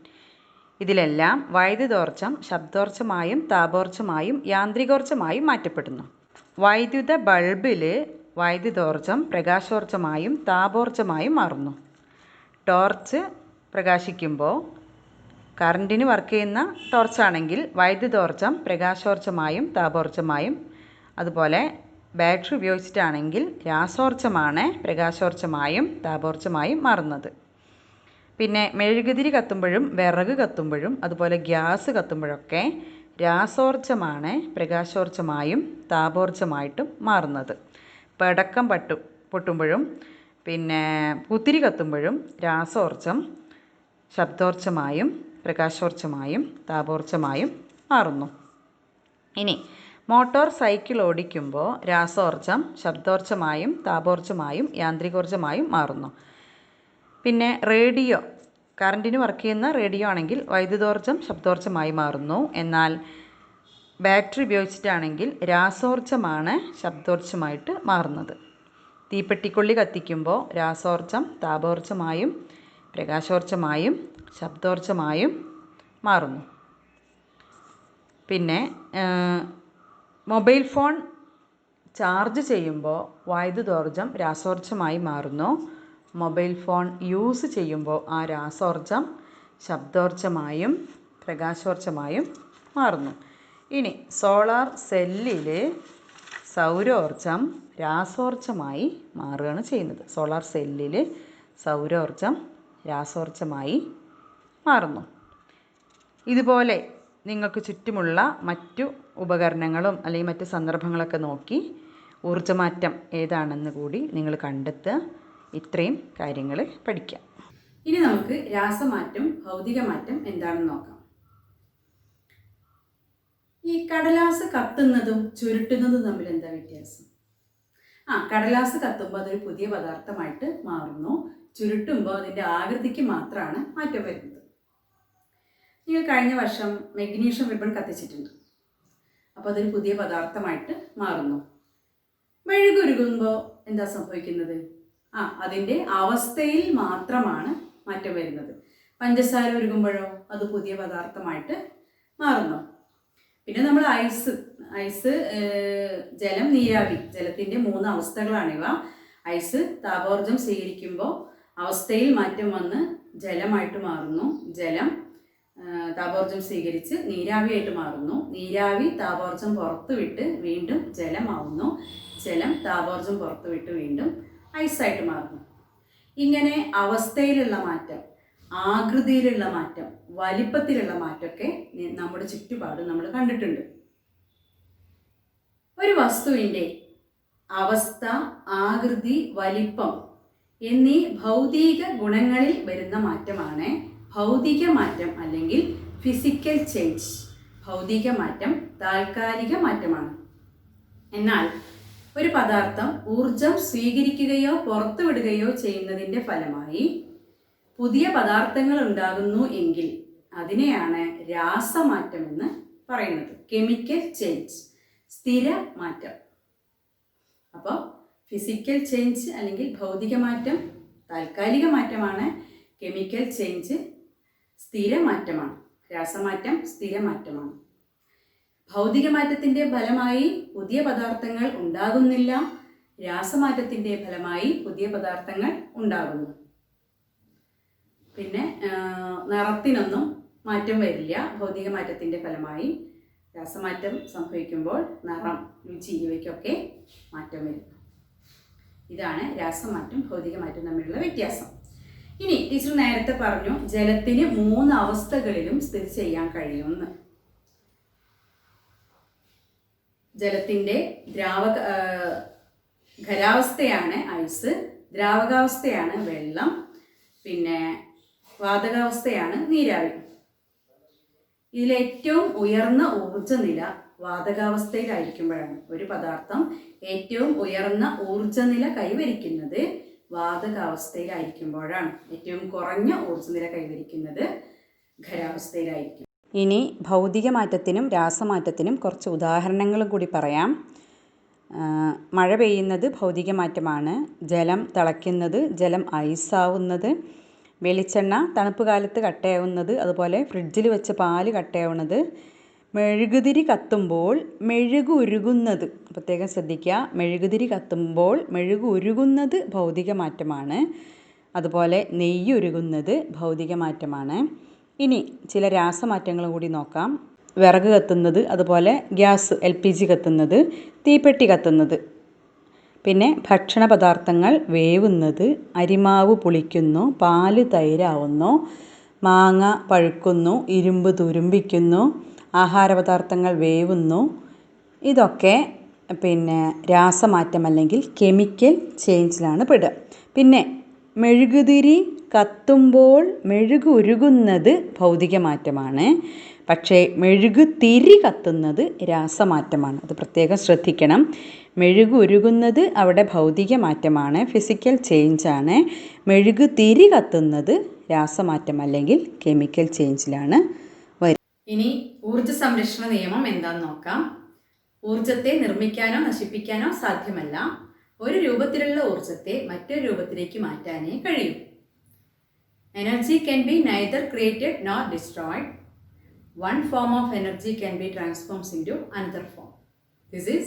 ഇതിലെല്ലാം വൈദ്യുതോർജം ശബ്ദോർജമായും താപോർജമായും യാന്ത്രികോർജമായും മാറ്റപ്പെടുന്നു. വൈദ്യുത ബൾബിൽ വൈദ്യുതോർജം പ്രകാശോർജമായും താപോർജമായും മാറുന്നു. ടോർച്ച് പ്രകാശിക്കുമ്പോൾ കറണ്ടിന് വർക്ക് ചെയ്യുന്ന ടോർച്ചാണെങ്കിൽ വൈദ്യുതോർജം പ്രകാശോർജമായും താപോർജമായും, അതുപോലെ ബാറ്ററി ഉപയോഗിച്ചിട്ടാണെങ്കിൽ രാസോർജമാണ് പ്രകാശോർജമായും താപോർജമായും മാറുന്നത്. പിന്നെ മെഴുകുതിരി കത്തുമ്പോഴും വിറക് കത്തുമ്പോഴും അതുപോലെ ഗ്യാസ് കത്തുമ്പോഴൊക്കെ രാസോർജമാണ് പ്രകാശോർജമായും താപോർജമായിട്ടും മാറുന്നത്. പടക്കം പൊട്ടുമ്പോഴും പിന്നെ പുത്തിരി കത്തുമ്പോഴും രാസോർജം ശബ്ദോർജമായും പ്രകാശോർജമായും താപോർജമായും മാറുന്നു. ഇനി മോട്ടോർ സൈക്കിൾ ഓടിക്കുമ്പോൾ രാസോർജം ശബ്ദോർജമായും താപോർജമായും യാന്ത്രികോർജമായും മാറുന്നു. പിന്നെ റേഡിയോ, കറണ്ടിന് വർക്ക് ചെയ്യുന്ന റേഡിയോ ആണെങ്കിൽ വൈദ്യുതോർജം ശബ്ദോർജമായി മാറുന്നു. എന്നാൽ ബാറ്ററി ഉപയോഗിച്ചിട്ടാണെങ്കിൽ രാസോർജമാണ് ശബ്ദോർജമായിട്ട് മാറുന്നത്. തീപ്പെട്ടിക്കൊള്ളി കത്തിക്കുമ്പോൾ രാസോർജം താപോർജമായും പ്രകാശോർജമായും ശബ്ദോർജമായും മാറുന്നു. പിന്നെ മൊബൈൽ ഫോൺ ചാർജ് ചെയ്യുമ്പോൾ വൈദ്യുതോർജം രാസോർജമായി മാറുന്നു. മൊബൈൽ ഫോൺ യൂസ് ചെയ്യുമ്പോൾ ആ രാസോർജം ശബ്ദോർജമായും പ്രകാശോർജമായും മാറുന്നു. ഇനി സോളാർ സെല്ലിൽ സൗരോർജം രാസോർജമായി മാറുകയാണ് ചെയ്യുന്നത്. സോളാർ സെല്ലിൽ സൗരോർജം രാസോർജമായി മാറുന്നു. ഇതുപോലെ നിങ്ങൾക്ക് ചുറ്റുമുള്ള മറ്റു ഉപകരണങ്ങളും അല്ലെങ്കിൽ മറ്റു സന്ദർഭങ്ങളൊക്കെ നോക്കി ഊർജ്ജമാറ്റം ഏതാണെന്ന് കൂടി നിങ്ങൾ കണ്ടെത്തുക. ഇത്രയും കാര്യങ്ങൾ പഠിക്കാം. ഇനി നമുക്ക് രാസമാറ്റം, ഭൗതിക മാറ്റം എന്താണെന്ന് നോക്കാം. ഈ കടലാസ് കത്തുന്നതും ചുരുട്ടുന്നതും തമ്മിൽ എന്താ വ്യത്യാസം? കടലാസ് കത്തുമ്പോൾ അതൊരു പുതിയ പദാർത്ഥമായിട്ട് മാറുന്നു. ചുരുട്ടുമ്പോൾ അതിൻ്റെ ആകൃതിക്ക് മാത്രമാണ് മാറ്റം വരുന്നത്. നിങ്ങൾ കഴിഞ്ഞ വർഷം മെഗ്നീഷ്യം റിബൺ കത്തിച്ചിട്ടുണ്ട്. അപ്പോൾ അതൊരു പുതിയ പദാർത്ഥമായിട്ട് മാറുന്നു. മെഴുകുരുകുമ്പോൾ എന്താ സംഭവിക്കുന്നത്? അതിൻ്റെ അവസ്ഥയിൽ മാത്രമാണ് മാറ്റം വരുന്നത്. പഞ്ചസാര ഉരുകുമ്പോഴോ അത് പുതിയ പദാർത്ഥമായിട്ട് മാറുന്നു. പിന്നെ നമ്മൾ ഐസ്, ജലം, നീരാവി, ജലത്തിൻ്റെ 3 അവസ്ഥകളാണിവ. ഐസ് താപോർജ്ജം സ്വീകരിക്കുമ്പോൾ അവസ്ഥയിൽ മാറ്റം വന്ന് ജലമായിട്ട് മാറുന്നു. ജലം താപോർജ്ജം സ്വീകരിച്ച് നീരാവിയായിട്ട് മാറുന്നു. നീരാവി താപോർജ്ജം പുറത്തുവിട്ട് വീണ്ടും ജലമാവുന്നു. ജലം താപോർജ്ജം പുറത്തുവിട്ട് വീണ്ടും ഐസായിട്ട് മാറുന്നു. ഇങ്ങനെ അവസ്ഥയിലുള്ള മാറ്റം, ആകൃതിയിലുള്ള മാറ്റം, വലിപ്പത്തിലുള്ള മാറ്റമൊക്കെ നമ്മുടെ ചുറ്റുപാട് നമ്മൾ കണ്ടിട്ടുണ്ട്. ഒരു വസ്തുവിൻ്റെ അവസ്ഥ, ആകൃതി, വലിപ്പം എന്നീ ഭൗതിക ഗുണങ്ങളിൽ വരുന്ന മാറ്റമാണ് ഭൗതിക മാറ്റം അല്ലെങ്കിൽ ഫിസിക്കൽ ചേഞ്ച്. ഭൗതിക മാറ്റം താൽക്കാലിക മാറ്റമാണ്. എന്നാൽ ഒരു പദാർത്ഥം ഊർജം സ്വീകരിക്കുകയോ പുറത്തുവിടുകയോ ചെയ്യുന്നതിൻ്റെ ഫലമായി പുതിയ പദാർത്ഥങ്ങൾ ഉണ്ടാകുന്നു എങ്കിൽ അതിനെയാണ് രാസമാറ്റം എന്ന് പറയുന്നത്. കെമിക്കൽ ചേഞ്ച്, സ്ഥിര മാറ്റം. അപ്പോൾ ഫിസിക്കൽ ചേഞ്ച് അല്ലെങ്കിൽ ഭൗതിക മാറ്റം താൽക്കാലിക മാറ്റമാണ്. കെമിക്കൽ ചേഞ്ച് സ്ഥിരമാറ്റമാണ്. രാസമാറ്റം സ്ഥിരമാറ്റമാണ്. ഭൗതിക മാറ്റത്തിൻ്റെ ഫലമായി പുതിയ പദാർത്ഥങ്ങൾ ഉണ്ടാകുന്നില്ല. രാസമാറ്റത്തിൻ്റെ ഫലമായി പുതിയ പദാർത്ഥങ്ങൾ ഉണ്ടാകുന്നു. പിന്നെ നിറത്തിനൊന്നും മാറ്റം വരില്ല. ഭൗതിക മാറ്റത്തിൻ്റെ ഫലമായി രാസമാറ്റം സംഭവിക്കുമ്പോൾ നിറം, രുചി ഇവയ്ക്കൊക്കെ മാറ്റം വരുന്നു. ഇതാണ് രാസമാറ്റം, ഭൗതിക മാറ്റം തമ്മിലുള്ള വ്യത്യാസം. ഇനി ടീച്ചർ നേരത്തെ പറഞ്ഞു ജലത്തിന് 3 അവസ്ഥകളിലും സ്ഥിതി ചെയ്യാൻ കഴിയുമെന്ന്. ജലത്തിൻ്റെ ഖരാവസ്ഥയാണ് ഐസ്, ദ്രാവകാവസ്ഥയാണ് വെള്ളം, പിന്നെ വാതകാവസ്ഥയാണ് നീരാവി. ഇതിലേറ്റവും ഉയർന്ന ഊർജ്ജനില വാതകാവസ്ഥയിലായിരിക്കുമ്പോഴാണ്. ഒരു പദാർത്ഥം ഏറ്റവും ഉയർന്ന ഊർജ്ജനില കൈവരിക്കുന്നത് വാതകാവസ്ഥയിലായിരിക്കുമ്പോഴാണ്. ഏറ്റവും കുറഞ്ഞ ഊർജ്ജനില കൈവരിക്കുന്നത് ഖരാവസ്ഥയിലായിരിക്കും. ഇനി ഭൗതിക മാറ്റത്തിനും രാസമാറ്റത്തിനും കുറച്ച് ഉദാഹരണങ്ങളും കൂടി പറയാം. മഴ പെയ്യുന്നത് ഭൗതിക മാറ്റമാണ്. ജലം തിളയ്ക്കുന്നത്, ജലം ഐസാവുന്നത്, വെളിച്ചെണ്ണ തണുപ്പ് കാലത്ത് കട്ടയാവുന്നത്, അതുപോലെ ഫ്രിഡ്ജിൽ വെച്ച പാല് കട്ടയാവുന്നത്, മെഴുകുതിരി കത്തുമ്പോൾ മെഴുക് ഉരുകുന്നത്, പ്രത്യേകം ശ്രദ്ധിക്കുക, മെഴുകുതിരി കത്തുമ്പോൾ മെഴുക് ഉരുകുന്നത് ഭൗതിക മാറ്റമാണ്. അതുപോലെ നെയ്യ് ഉരുകുന്നത് ഭൗതിക മാറ്റമാണ്. ഇനി ചില രാസമാറ്റങ്ങളും കൂടി നോക്കാം. വിറക് കത്തുന്നത്, അതുപോലെ ഗ്യാസ് LPG കത്തുന്നത്, തീപ്പെട്ടി കത്തുന്നത്, പിന്നെ ഭക്ഷണ പദാർത്ഥങ്ങൾ വേവുന്നത്, അരിമാവ് പുളിക്കുന്നു, പാല് തൈരാവുന്നു, മാങ്ങ പഴുക്കുന്നു, ഇരുമ്പ് തുരുമ്പിക്കുന്നു, ആഹാരപദാർത്ഥങ്ങൾ വേവുന്നു. ഇതൊക്കെ പിന്നെ രാസമാറ്റം അല്ലെങ്കിൽ കെമിക്കൽ ചേഞ്ചിലാണ് പെടുക. പിന്നെ മെഴുകുതിരി കത്തുമ്പോൾ മെഴുക് ഉരുകുന്നത് ഭൗതിക മാറ്റമാണ്. പക്ഷേ മെഴുക് തിരി കത്തുന്നത് രാസമാറ്റമാണ്. അത് പ്രത്യേകം ശ്രദ്ധിക്കണം. മെഴുക് ഉരുകുന്നത് അവിടെ ഭൗതിക മാറ്റമാണ്, ഫിസിക്കൽ ചേഞ്ചാണ്. മെഴുക് തിരി കത്തുന്നത് രാസമാറ്റം അല്ലെങ്കിൽ കെമിക്കൽ ചേഞ്ചിലാണ് വരുന്നത്. ഇനി ഊർജ്ജ സംരക്ഷണ നിയമം എന്താണെന്ന് നോക്കാം. ഊർജ്ജത്തെ നിർമ്മിക്കാനോ നശിപ്പിക്കാനോ സാധ്യമല്ല. ഒരു രൂപത്തിലുള്ള ഊർജ്ജത്തെ മറ്റൊരു രൂപത്തിലേക്ക് മാറ്റാനേ കഴിയൂ. Energy can be neither created nor destroyed. One form of energy can be transformed into another form. This is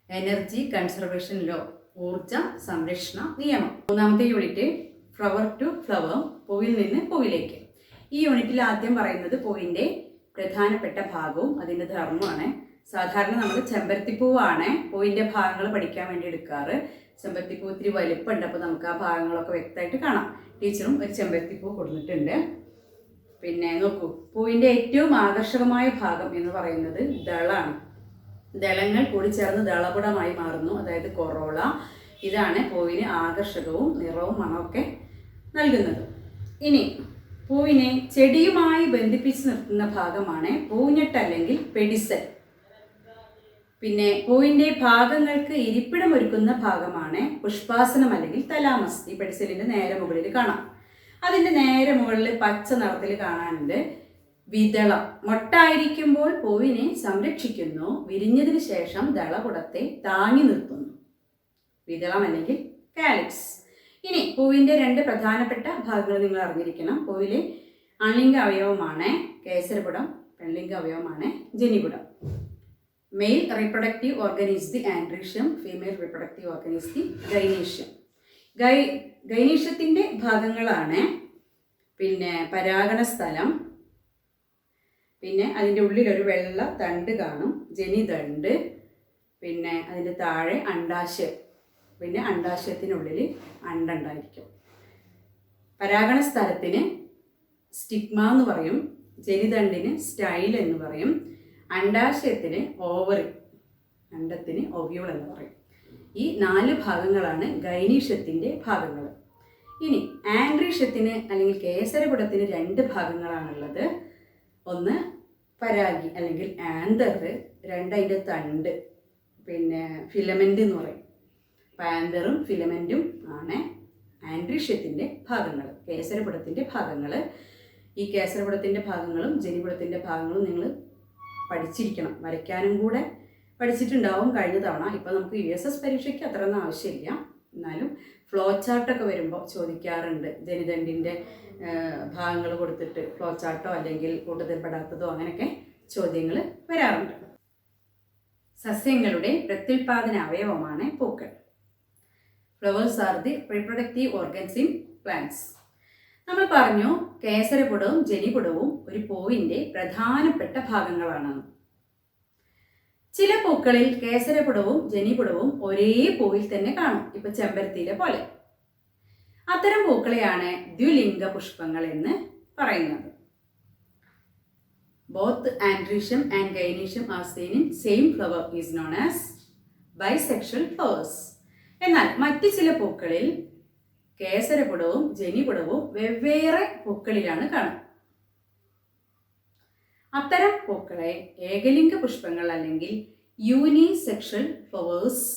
energy conservation law, ഊർജ സംരക്ഷണ നിയമം. 3ാമത്തെ യൂണിറ്റ് ഫ്ലവർ ടു ഫ്ലവർ, പൂവിൽ നിന്ന് പൂവിലേക്ക്. ഈ യൂണിറ്റിൽ ആദ്യം പറയുന്നത് പൂവിൻ്റെ പ്രധാനപ്പെട്ട ഭാഗവും അതിൻ്റെ ധർമ്മമാണ്. സാധാരണ നമ്മൾ ചെമ്പരത്തിപ്പൂവാണ് പൂവിൻ്റെ ഭാഗങ്ങൾ പഠിക്കാൻ വേണ്ടി എടുക്കാറ്. ചെമ്പരത്തിപ്പൂ ഇത്തിരി വലിപ്പമുണ്ട്, അപ്പോൾ നമുക്ക് ആ ഭാഗങ്ങളൊക്കെ വ്യക്തമായിട്ട് കാണാം. ടീച്ചറും ഒരു ചെമ്പരത്തിപ്പൂ കൊടുത്തിട്ടുണ്ട്. പിന്നെ നോക്കൂ, പൂവിൻ്റെ ഏറ്റവും ആകർഷകമായ ഭാഗം എന്ന് പറയുന്നത് ദളാണ്. ദളങ്ങൾ കൂടിച്ചേർന്ന് ദളപുടമായി മാറുന്നു, അതായത് കൊറോള. ഇതാണ് പൂവിന് ആകർഷകവും നിറവും മണമൊക്കെ നൽകുന്നത്. ഇനി പൂവിനെ ചെടിയുമായി ബന്ധിപ്പിച്ച് നിർത്തുന്ന ഭാഗമാണ് പൂഞ്ഞെട്ട് അല്ലെങ്കിൽ പെഡിസൽ. പിന്നെ പൂവിൻ്റെ ഭാഗങ്ങൾക്ക് ഇരിപ്പിടമൊരുക്കുന്ന ഭാഗമാണ് പുഷ്പാസനം അല്ലെങ്കിൽ തലാമസ്. ഈ പെഡിസലിൻ്റെ നേരെ മുകളിൽ കാണാം. അതിൻ്റെ നേരെ മുകളിൽ പച്ച നിറത്തിൽ കാണാനുണ്ട് വിതളം. മൊട്ടായിരിക്കുമ്പോൾ പൂവിനെ സംരക്ഷിക്കുന്നു, വിരിഞ്ഞതിന് ശേഷം ദളകുടത്തെ താങ്ങി നിർത്തുന്നു. വിതളം അല്ലെങ്കിൽ കാലിക്സ്. ഇനി പൂവിൻ്റെ 2 പ്രധാനപ്പെട്ട ഭാഗങ്ങൾ നിങ്ങൾ അറിഞ്ഞിരിക്കണം. പൂവിലെ ആൺലിംഗ അവയവമാണ് കേസരപുടം, പെൺലിംഗ അവയവമാണ് ജനിപുടം. Male reproductive organ is the androecium, female reproductive organ is the gynoecium. ഗൈനീഷ്യത്തിൻ്റെ ഭാഗങ്ങളാണ് പിന്നെ പരാഗണ സ്ഥലം, പിന്നെ അതിൻ്റെ ഉള്ളിലൊരു വെള്ള തണ്ട് കാണും, ജനിതണ്ട്, പിന്നെ അതിൻ്റെ താഴെ അണ്ഡാശയം, പിന്നെ അണ്ഡാശയത്തിനുള്ളിൽ അണ്ടുണ്ടായിരിക്കും. പരാഗണ സ്ഥലത്തിന് സ്റ്റിഗ്മ എന്ന് പറയും, ജനിതണ്ടിന് സ്റ്റൈൽ എന്ന് പറയും, അണ്ഡാശയത്തിന് ഓവറി, അണ്ടത്തിന് ഒവ്യൂൾ എന്ന് പറയും. ഈ 4 ഭാഗങ്ങളാണ് ഗൈനീഷ്യത്തിൻ്റെ ഭാഗങ്ങൾ. ഇനി ആൻഡ്രീഷ്യത്തിന് അല്ലെങ്കിൽ കേസരപുടത്തിന് 2 ഭാഗങ്ങളാണുള്ളത്. ഒന്ന് പരാഗി അല്ലെങ്കിൽ ആന്തർ, 2 അതിൻ്റെ തണ്ട്, പിന്നെ ഫിലമെൻ്റ് എന്ന് പറയും. ആന്തറും ഫിലമെൻറ്റും ആണ് ആൻഡ്രീഷ്യത്തിൻ്റെ ഭാഗങ്ങൾ, കേസരപുടത്തിൻ്റെ ഭാഗങ്ങൾ. ഈ കേസരപുടത്തിൻ്റെ ഭാഗങ്ങളും ജനിപുടത്തിൻ്റെ ഭാഗങ്ങളും നിങ്ങൾ പഠിച്ചിരിക്കണം. വരയ്ക്കാനും കൂടെ പഠിച്ചിട്ടുണ്ടാവും കഴിഞ്ഞ തവണ. ഇപ്പോൾ നമുക്ക് USS പരീക്ഷയ്ക്ക് അത്രയൊന്നും ആവശ്യമില്ല, എന്നാലും ഫ്ലോ ചാർട്ടൊക്കെ വരുമ്പോൾ ചോദിക്കാറുണ്ട്. ജനിതണ്ടിൻ്റെ ഭാഗങ്ങൾ കൊടുത്തിട്ട് ഫ്ലോ ചാർട്ടോ അല്ലെങ്കിൽ കൂട്ടത്തിൽപ്പെടാത്തതോ അങ്ങനെയൊക്കെ ചോദ്യങ്ങൾ വരാറുണ്ട്. സസ്യങ്ങളുടെ പ്രത്യുൽപാദന അവയവമാണ് പൂക്കൾ. Flowers are the reproductive organs in plants. നമ്മൾ പറഞ്ഞു കേസരപുടവും ജനിപുടവും ഒരു പൂവിൻ്റെ പ്രധാനപ്പെട്ട ഭാഗങ്ങളാണ്. ചില പൂക്കളിൽ കേസരപുടവും ജനിപുടവും ഒരേ പൂവിൽ തന്നെ കാണും, ഇപ്പൊ ചെമ്പരത്തിയിലെ പോലെ. അത്തരം പൂക്കളെയാണ് ദ്വിലിംഗ പുഷ്പങ്ങൾ എന്ന് പറയുന്നത്. Both androecium and gynoecium are seen in same flower is known as bisexual flowers. എന്നാൽ മറ്റ് ചില പൂക്കളിൽ കേസരപുടവും ജനിപുടവും വെവ്വേറെ പൂക്കളിലാണ് കാണുക. അത്തരം പൂക്കളെ ഏകലിംഗ പുഷ്പങ്ങൾ അല്ലെങ്കിൽ യൂണിസെക്ഷൽ ഫ്ലവേഴ്സ്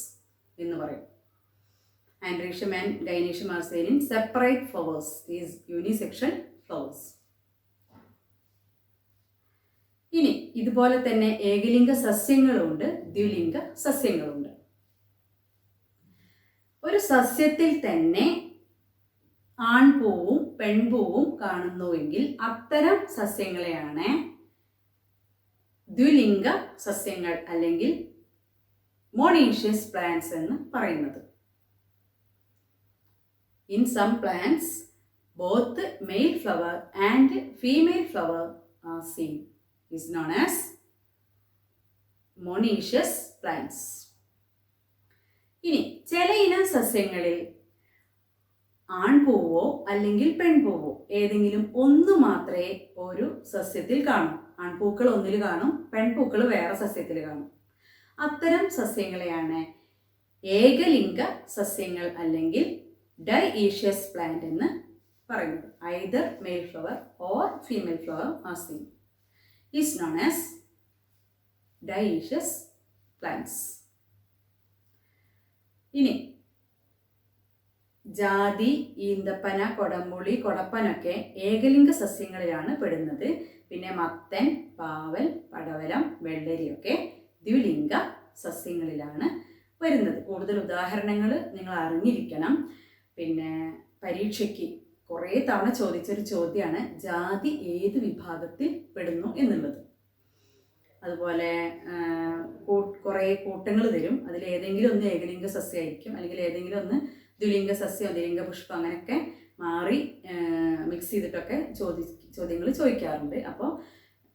എന്ന് പറയും. Androecium and gynoecium are seen in separate flowers is unisexual flowers. ഇനി ഇതുപോലെ തന്നെ ഏകലിംഗ സസ്യങ്ങളുണ്ട്, ദ്വിലിംഗ സസ്യങ്ങളുണ്ട്. ഒരു സസ്യത്തിൽ തന്നെ ആൺപൂവും പെൺപൂവും കാണുന്നുവെങ്കിൽ അത്തരം സസ്യങ്ങളെയാണ് ദ്വിലിംഗ സസ്യങ്ങൾ അല്ലെങ്കിൽ മോണീഷ്യസ് പ്ലാന്റ്സ് എന്ന് പറയുന്നത്. In some plants both male flower and female flower are seen is known as monoecious plants. ഇനി ചില ഇനം സസ്യങ്ങളിൽ ആൺപൂവോ അല്ലെങ്കിൽ പെൺപൂവോ ഏതെങ്കിലും ഒന്ന് മാത്രമേ ഒരു സസ്യത്തിൽ കാണൂ. ആൺപൂക്കൾ ഒന്നിൽ കാണും, പെൺപൂക്കൾ വേറെ സസ്യത്തിൽ കാണും. അത്തരം സസ്യങ്ങളെയാണ് ഏകലിംഗ സസ്യങ്ങൾ അല്ലെങ്കിൽ ഡൈഈഷ്യസ് പ്ലാന്റ് എന്ന് പറയുന്നത്. Either mail flower or female flower are seen is known as dioecious plants. ഇനി ജാതി, ഈന്തപ്പന, കൊടംപുളി, കൊടപ്പനൊക്കെ ഏകലിംഗ സസ്യങ്ങളിലാണ് പെടുന്നത്. പിന്നെ മത്തൻ, പാവൽ, പടവലം, വെള്ളരിയൊക്കെ ദ്വിലിംഗ സസ്യങ്ങളിലാണ് വരുന്നത്. കൂടുതൽ ഉദാഹരണങ്ങൾ നിങ്ങൾ അറിഞ്ഞിരിക്കണം. പിന്നെ പരീക്ഷയ്ക്ക് കുറേ തവണ ചോദിച്ചൊരു ചോദ്യമാണ് ജാതി ഏത് വിഭാഗത്തിൽ പെടുന്നു എന്നുള്ളത്. അതുപോലെ കുറേ കൂട്ടങ്ങൾ തരും, അതിലേതെങ്കിലും ഒന്ന് ഏകലിംഗ സസ്യമായിരിക്കും, അല്ലെങ്കിൽ ഏതെങ്കിലും ഒന്ന് ദ്വിലിംഗ സസ്യം, ദ്വിലിംഗ പുഷ്പം, അങ്ങനെയൊക്കെ മാറി മിക്സ് ചെയ്തിട്ടൊക്കെ ചോദ്യങ്ങൾ ചോദിക്കാറുണ്ട്. അപ്പോൾ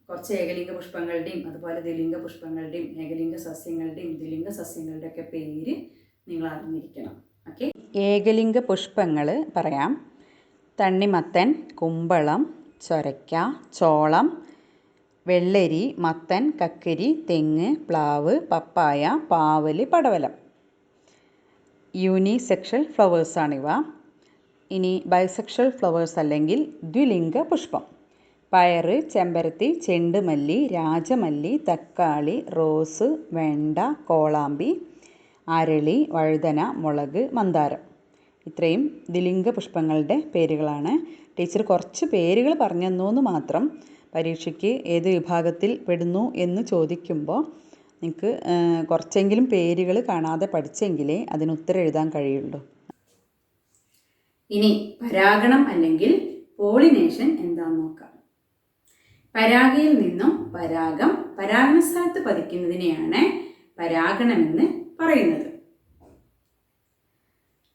കുറച്ച് ഏകലിംഗ പുഷ്പങ്ങളുടെയും അതുപോലെ ദ്വിലിംഗ പുഷ്പങ്ങളുടെയും ഏകലിംഗ സസ്യങ്ങളുടെയും ദ്വിലിംഗ സസ്യങ്ങളുടെയൊക്കെ പേര് നിങ്ങൾ അറിഞ്ഞിരിക്കണം. ഓക്കെ, ഏകലിംഗ പുഷ്പങ്ങൾ പറയാം. തണ്ണിമത്തൻ, കുമ്പളം, ചൊരയ്ക്ക, ചോളം, വെള്ളരി, മത്തൻ, കക്കരി, തെങ്ങ്, പ്ലാവ്, പപ്പായ, പാവൽ, പടവലം. യൂണിസെക്ഷൽ ഫ്ലവേഴ്സാണിവ. ഇനി ബൈസെക്ഷൽ ഫ്ലവേഴ്സ് അല്ലെങ്കിൽ ദ്വിലിംഗ പുഷ്പം. പയറ്, ചെമ്പരത്തി, ചെണ്ടുമല്ലി, രാജമല്ലി, തക്കാളി, റോസ്, വെണ്ട, കോളാമ്പി, അരളി, വഴുതന, മുളക്, മന്ദാരം. ഇത്രയും ദ്വിലിംഗ പുഷ്പങ്ങളുടെ പേരുകളാണ്. ടീച്ചർ കുറച്ച് പേരുകൾ പറഞ്ഞു തന്നു മാത്രം. പരീക്ഷയ്ക്ക് ഏത് വിഭാഗത്തിൽ പെടുന്നു എന്ന് ചോദിക്കുമ്പോൾ നിങ്ങൾക്ക് കുറച്ചെങ്കിലും പേരുകൾ കാണാതെ പഠിച്ചെങ്കിലേ അതിന് ഉത്തരം എഴുതാൻ കഴിയുള്ളൂ. ഇനി പരാഗണം അല്ലെങ്കിൽ പോളിനേഷൻ എന്താണെന്ന് നോക്കാം. പരാഗയിൽ നിന്നും പരാഗം പരാഗണ സ്ഥലത്ത് പതിക്കുന്നതിനെയാണ് പരാഗണമെന്ന് പറയുന്നത്.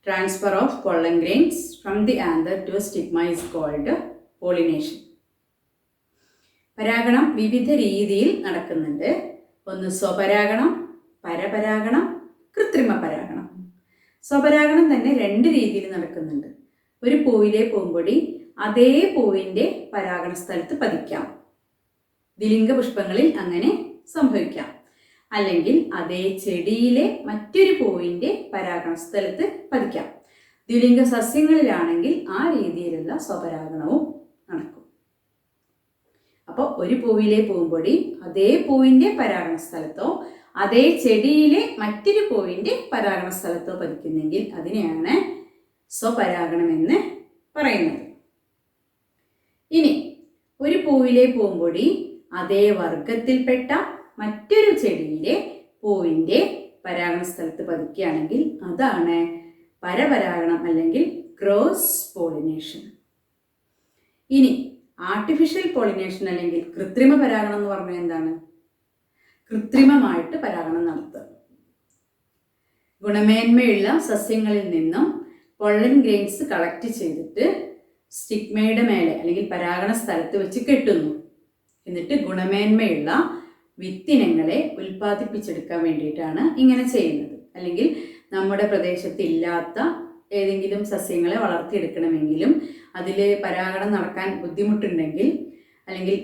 Transfer of pollen grains from the anther to stigma is called pollination. പരാഗണം വിവിധ രീതിയിൽ നടക്കുന്നുണ്ട്. ഒന്ന് സ്വപരാഗണം, പരപരാഗണം, കൃത്രിമ പരാഗണം. സ്വപരാഗണം തന്നെ 2 രീതിയിൽ നടക്കുന്നുണ്ട്. ഒരു പൂവിലെ പൂമ്പൊടി അതേ പൂവിൻ്റെ പരാഗണ സ്ഥലത്ത് പതിക്കാം. ദ്വിലിംഗ പുഷ്പങ്ങളിൽ അങ്ങനെ സംഭവിക്കാം. അല്ലെങ്കിൽ അതേ ചെടിയിലെ മറ്റൊരു പൂവിൻ്റെ പരാഗണ സ്ഥലത്ത് പതിക്കാം. ദ്വിലിംഗ സസ്യങ്ങളിലാണെങ്കിൽ ആ രീതിയിലുള്ള സ്വപരാഗണവും നടക്കും. അപ്പോൾ ഒരു പൂവിലെ പൂമ്പൊടി അതേ പൂവിൻ്റെ പരാഗണ സ്ഥലത്തോ അതേ ചെടിയിലെ മറ്റൊരു പൂവിൻ്റെ പരാഗണ സ്ഥലത്തോ പതിക്കുന്നെങ്കിൽ അതിനെയാണ് സ്വപരാഗണമെന്ന് പറയുന്നത്. ഇനി ഒരു പൂവിലെ പൂമ്പൊടി അതേ വർഗത്തിൽപ്പെട്ട മറ്റൊരു ചെടിയിലെ പൂവിൻ്റെ പരാഗണ സ്ഥലത്ത് പതിക്കുകയാണെങ്കിൽ അതാണ് പരപരാഗണം അല്ലെങ്കിൽ ക്രോസ് പോളിനേഷൻ. ഇനി ആർട്ടിഫിഷ്യൽ പോളിനേഷൻ അല്ലെങ്കിൽ കൃത്രിമ പരാഗണം എന്ന് പറഞ്ഞാൽ എന്താണ്? കൃത്രിമമായിട്ട് പരാഗണം നടത്തുക. ഗുണമേന്മയുള്ള സസ്യങ്ങളിൽ നിന്നും പൊള്ളൻ ഗ്രെയിൻസ് കളക്ട് ചെയ്തിട്ട് സ്റ്റിഗ്മയുടെ മേലെ അല്ലെങ്കിൽ പരാഗണ സ്ഥലത്ത് വെച്ച് കെട്ടുന്നു. എന്നിട്ട് ഗുണമേന്മയുള്ള വിത്തിനങ്ങളെ ഉൽപ്പാദിപ്പിച്ചെടുക്കാൻ വേണ്ടിയിട്ടാണ് ഇങ്ങനെ ചെയ്യുന്നത്. അല്ലെങ്കിൽ നമ്മുടെ പ്രദേശത്ത് ഇല്ലാത്ത ഏതെങ്കിലും സസ്യങ്ങളെ വളർത്തിയെടുക്കണമെങ്കിലും അതിൽ പരാഗണം നടക്കാൻ ബുദ്ധിമുട്ടുണ്ടെങ്കിൽ അല്ലെങ്കിൽ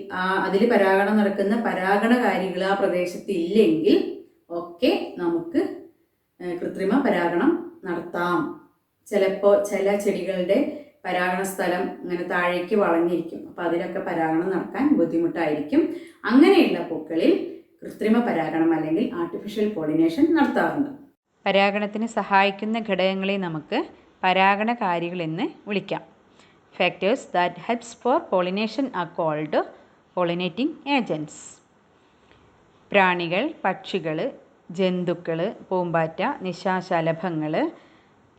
അതിൽ പരാഗണം നടക്കുന്ന പരാഗണകാരികൾ ആ പ്രദേശത്ത് ഇല്ലെങ്കിൽ ഒക്കെ നമുക്ക് കൃത്രിമ പരാഗണം നടത്താം. ചിലപ്പോൾ ചില ചെടികളുടെ പരാഗണ സ്ഥലം ഇങ്ങനെ താഴേക്ക് വളഞ്ഞിരിക്കും. അപ്പോൾ അതിലൊക്കെ പരാഗണം നടക്കാൻ ബുദ്ധിമുട്ടായിരിക്കും. അങ്ങനെയുള്ള പൂക്കളിൽ കൃത്രിമ പരാഗണം അല്ലെങ്കിൽ ആർട്ടിഫിഷ്യൽ പോളിനേഷൻ നടത്താറുണ്ട്. പരാഗണത്തിന് സഹായിക്കുന്ന ഘടകങ്ങളെ നമുക്ക് പരാഗണകാരികൾ എന്ന് വിളിക്കാം. Factors that helps for pollination are called pollinating agents. പ്രാണികൾ, പക്ഷികൾ, ജന്തുക്കൾ, പൂമ്പാറ്റ, നിശാശലഭങ്ങൾ,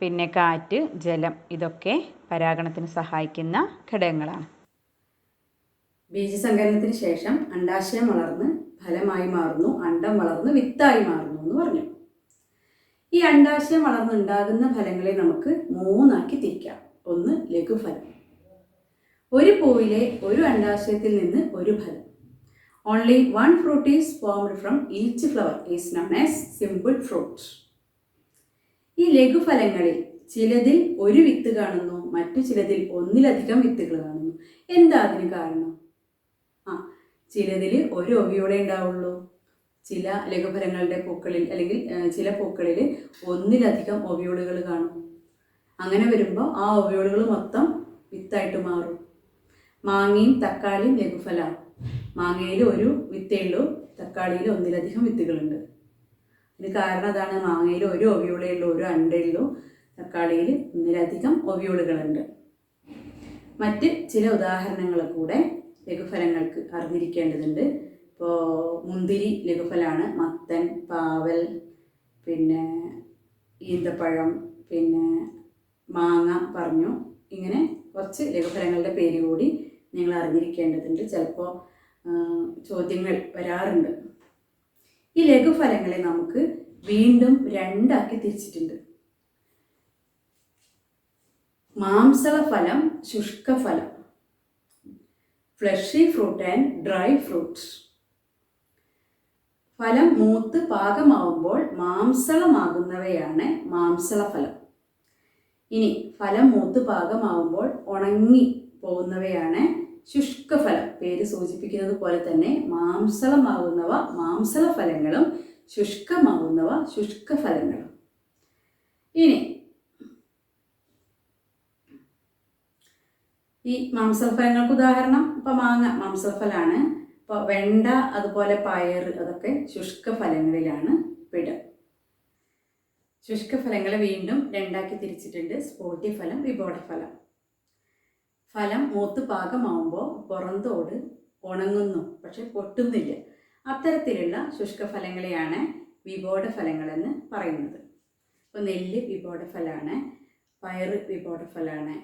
പിന്നെ കാറ്റ്, ജലം, ഇതൊക്കെ പരാഗണത്തിന് സഹായിക്കുന്ന ഘടകങ്ങളാണ്. ബീജസങ്കലനത്തിന് ശേഷം അണ്ഡാശയം വളർന്ന് ഫലമായി മാറുന്നു, അണ്ഡം വളർന്ന് വിത്തായി മാറുന്നു എന്ന് പറഞ്ഞു. ഈ അണ്ഡാശയം വളർന്നുണ്ടാകുന്ന ഫലങ്ങളെ നമുക്ക് 3 ആക്കി തിരിക്കാം. ഒന്ന് ലഘുഫലം. ഒരു പൂവിലെ ഒരു അണ്ഡാശയത്തിൽ നിന്ന് ഒരു ഫലം. Only 1 fruit is formed from each flower is known as simple fruit. ഈ ലഘുഫലങ്ങളിൽ ചിലതിൽ ഒരു വിത്ത് കാണുന്നു, മറ്റു ചിലതിൽ ഒന്നിലധികം വിത്തുകൾ കാണുന്നു. എന്താ അതിന് കാരണം? ചിലതിൽ ഒരു ഒവിയോളെ ഉണ്ടാവുള്ളൂ. ചില ലഘുഫലങ്ങളുടെ പൂക്കളിൽ അല്ലെങ്കിൽ ചില പൂക്കളിൽ ഒന്നിലധികം ഒവിയോളുകൾ കാണും. അങ്ങനെ വരുമ്പോൾ ആ ഒവിയോളുകൾ മൊത്തം വിത്തായിട്ട് മാറും. മാങ്ങയും തക്കാളിയും ലഘുഫലമാണ്. മാങ്ങയിൽ ഒരു വിത്തേ ഉള്ളൂ, തക്കാളിയിൽ ഒന്നിലധികം വിത്തുകളുണ്ട്. ഇതിന് കാരണം അതാണ്. മാങ്ങയിൽ ഒരു ഒവിയോളേ ഉള്ളൂ, ഒരു അണ്ടയുള്ളൂ. തക്കാളിയിൽ ഒന്നിലധികം ഒവിയോളുകളുണ്ട്. മറ്റ് ചില ഉദാഹരണങ്ങൾ കൂടെ ലഘുഫലങ്ങൾക്ക് അറിഞ്ഞിരിക്കേണ്ടതുണ്ട്. ഇപ്പോൾ മുന്തിരി ലഘുഫലമാണ്. മത്തൻ, പാവൽ, പിന്നെ ഈന്തപ്പഴം, പിന്നെ മാങ്ങ പറഞ്ഞു. ഇങ്ങനെ കുറച്ച് ലഘുഫലങ്ങളുടെ പേര് കൂടി നിങ്ങൾ അറിഞ്ഞിരിക്കേണ്ടതുണ്ട്. ചിലപ്പോൾ ചോദ്യങ്ങൾ വരാറുണ്ട്. ഈ ലഘുഫലങ്ങളെ നമുക്ക് വീണ്ടും 2 ആക്കി തിരിച്ചിട്ടുണ്ട്. മാംസളഫലം, ശുഷ്കഫലം. Fleshy fruit and dry fruits. ഫലം മൂത്ത് പാകമാവുമ്പോൾ മാംസളമാകുന്നവയാണ് മാംസളഫലം. ഇനി ഫലം മൂത്ത് പാകമാവുമ്പോൾ ഉണങ്ങി പോകുന്നവയാണ് ശുഷ്കഫലം, പേര് സൂചിപ്പിക്കുന്നത് പോലെ തന്നെ മാംസളമാകുന്നവ മാംസള ഫലങ്ങളും ശുഷ്കമാകുന്നവ ശുഷ്കഫലങ്ങളും. ഇനി ഈ മാംസഫലങ്ങൾക്ക് ഉദാഹരണം ഇപ്പോൾ മാങ്ങ മാംസഫലമാണ്. ഇപ്പോൾ വെണ്ട അതുപോലെ പയർ അതൊക്കെ ശുഷ്കഫലങ്ങളിലാണ് പെടുക. ശുഷ്കഫലങ്ങളെ വീണ്ടും രണ്ടാക്കി തിരിച്ചിട്ടുണ്ട്: സ്പോട്ടിഫലം, വിബോധഫലം. ഫലം മൂത്ത് പാകമാവുമ്പോൾ പുറന്തോട് ഉണങ്ങുന്നു, പക്ഷെ പൊട്ടുന്നില്ല. അത്തരത്തിലുള്ള ശുഷ്കഫലങ്ങളെയാണ് വിബോധഫലങ്ങളെന്ന് പറയുന്നത്. ഇപ്പോൾ നെല്ല് വിബോധഫലമാണ്, പയർ വിബോധഫലമാണ്.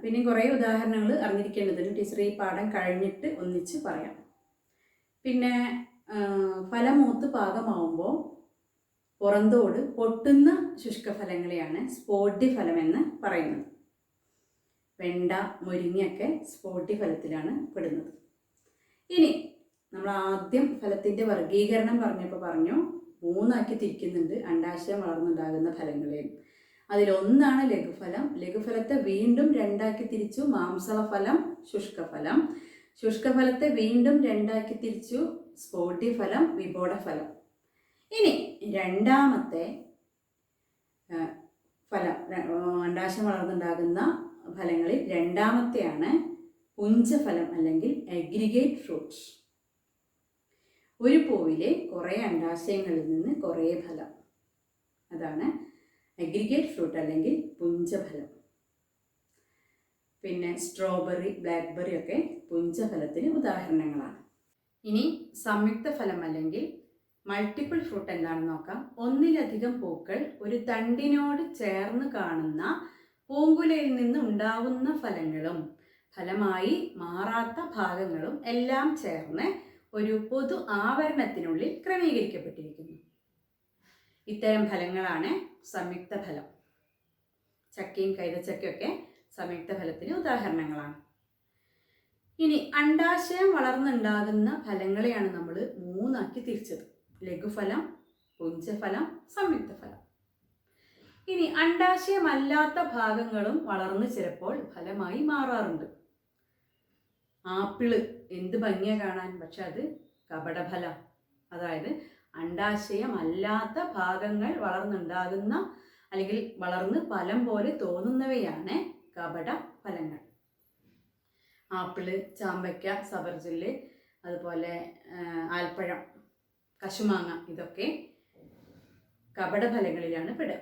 പിന്നെ കുറേ ഉദാഹരണങ്ങൾ അറിഞ്ഞിരിക്കേണ്ടതുണ്ട്. ടീച്ചർ ഈ പാഠം കഴിഞ്ഞിട്ട് ഒന്നിച്ച് പറയാം. പിന്നെ ഫലം മൂത്ത് പാകമാവുമ്പോൾ പുറന്തോട് പൊട്ടുന്ന ശുഷ്കഫലങ്ങളെയാണ് സ്പോട്ടിഫലം എന്ന് പറയുന്നത്. വെണ്ട, മുരിങ്ങയൊക്കെ സ്പോട്ടിഫലത്തിലാണ് പെടുന്നത്. ഇനി നമ്മൾ ആദ്യം ഫലത്തിൻ്റെ വർഗീകരണം പറഞ്ഞു 3 തിരിക്കുന്നുണ്ട് അണ്ഡാശയം വളർന്നുണ്ടാകുന്ന ഫലങ്ങളെയും. അതിലൊന്നാണ് ലഘുഫലം. ലഘുഫലത്തെ വീണ്ടും 2 തിരിച്ചു: മാംസളഫലം, ശുഷ്കഫലം. ശുഷ്കഫലത്തെ വീണ്ടും 2 തിരിച്ചു: സ്പോട്ടിഫലം, വിബോധഫലം. ഇനി രണ്ടാമത്തെ ഫലം, അണ്ഡാശയം വളർന്നുണ്ടാകുന്ന ഫലങ്ങളിൽ രണ്ടാമത്തെയാണ് പുഞ്ചഫലം അല്ലെങ്കിൽ അഗ്രിഗേറ്റ് ഫ്രൂട്ട്സ്. ഒരു പൂവിലെ കുറേ അണ്ഡാശയങ്ങളിൽ നിന്ന് കുറേ ഫലം, അതാണ് അഗ്രിഗേറ്റ് ഫ്രൂട്ട് അല്ലെങ്കിൽ പുഞ്ചഫലം. പിന്നെ സ്ട്രോബെറി, ബ്ലാക്ക്ബെറി ഒക്കെ പുഞ്ചഫലത്തിന് ഉദാഹരണങ്ങളാണ്. ഇനി സംയുക്ത ഫലം അല്ലെങ്കിൽ മൾട്ടിപ്പിൾ ഫ്രൂട്ട് എന്താണെന്ന് നോക്കാം. ഒന്നിലധികം പൂക്കൾ ഒരു തണ്ടിനോട് ചേർന്ന് കാണുന്ന പൂങ്കുലയിൽ നിന്ന് ഉണ്ടാവുന്ന ഫലങ്ങളും ഫലമായി മാറാത്ത ഭാഗങ്ങളും എല്ലാം ചേർന്ന് ഒരു പൊതു ആവരണത്തിനുള്ളിൽ ക്രമീകരിക്കപ്പെട്ടിരിക്കുന്നു. ഇത്തരം ഫലങ്ങളാണ് സംയുക്ത ഫലം. ചക്കയും കൈതച്ചക്കയൊക്കെ സംയുക്ത ഫലത്തിന് ഉദാഹരണങ്ങളാണ്. ഇനി അണ്ഡാശയം വളർന്നുണ്ടാകുന്ന ഫലങ്ങളെയാണ് നമ്മൾ 3 തിരിച്ചത്: ലഘുഫലം, പുഞ്ചഫലം, സംയുക്ത ഫലം. ഇനി അണ്ഡാശയമല്ലാത്ത ഭാഗങ്ങളും വളർന്ന് ചിലപ്പോൾ ഫലമായി മാറാറുണ്ട്. ആപ്പിള് എന്ത് ഭംഗിയാ കാണാൻ, പക്ഷെ അത് കപടഫലം. അതായത് അണ്ഡാശയമല്ലാത്ത ഭാഗങ്ങൾ വളർന്നുണ്ടാകുന്ന അല്ലെങ്കിൽ വളർന്ന് ഫലം പോലെ തോന്നുന്നവയാണ് കപട ഫലങ്ങൾ. ആപ്പിള്, ചാമ്പയ്ക്ക, സബർജെല്ല്, അതുപോലെ ആൽപ്പഴം, കശുമാങ്ങ ഇതൊക്കെ കപടഫലങ്ങളിലാണ് പെടുക.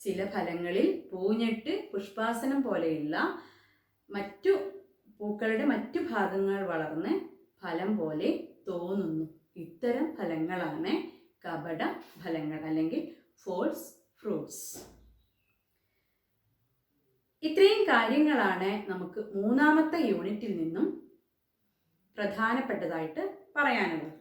ചില ഫലങ്ങളിൽ പൂഞ്ഞെട്ട്, പുഷ്പാസനം പോലെയുള്ള മറ്റു പൂക്കളുടെ മറ്റു ഭാഗങ്ങൾ വളർന്ന് ഫലം പോലെ തോന്നുന്നു. ഇത്തരം ഫലങ്ങളാണ് കപട ഫലങ്ങൾ അല്ലെങ്കിൽ ഫോൾസ് ഫ്രൂട്ട്സ്. ഇത്രയും കാര്യങ്ങളാണ് നമുക്ക് 3ാമത്തെ യൂണിറ്റിൽ നിന്നും പ്രധാനപ്പെട്ടതായിട്ട് പറയാനുള്ളത്.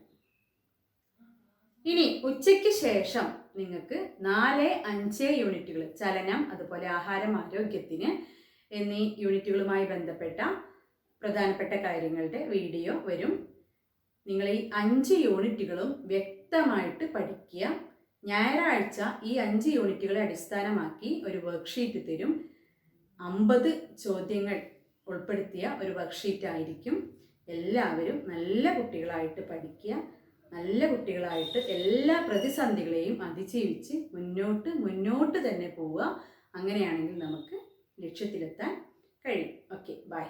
ഇനി ഉച്ചയ്ക്ക് ശേഷം നിങ്ങൾക്ക് 4, 5 യൂണിറ്റുകൾ, ചലനം, അതുപോലെ ആഹാരം, ആരോഗ്യത്തിന് എന്നീ യൂണിറ്റുകളുമായി ബന്ധപ്പെട്ട പ്രധാനപ്പെട്ട കാര്യങ്ങളുടെ വീഡിയോ വരും. നിങ്ങൾ ഈ 5 യൂണിറ്റുകളും വ്യക്തമായിട്ട് പഠിക്കുക. ഞായറാഴ്ച ഈ 5 യൂണിറ്റുകളെ അടിസ്ഥാനമാക്കി ഒരു വർക്ക്ഷീറ്റ് തരും. 50 ചോദ്യങ്ങൾ ഉൾപ്പെടുത്തിയ ഒരു വർക്ക്ഷീറ്റ് ആയിരിക്കും. എല്ലാവരും നല്ല കുട്ടികളായിട്ട് പഠിക്കുക. നല്ല കുട്ടികളായിട്ട് എല്ലാ പ്രതിസന്ധികളെയും അതിജീവിച്ച് മുന്നോട്ട് തന്നെ പോവുക. അങ്ങനെയാണെങ്കിൽ നമുക്ക് ലക്ഷ്യത്തിലെത്താൻ കഴിയും. Okay, by.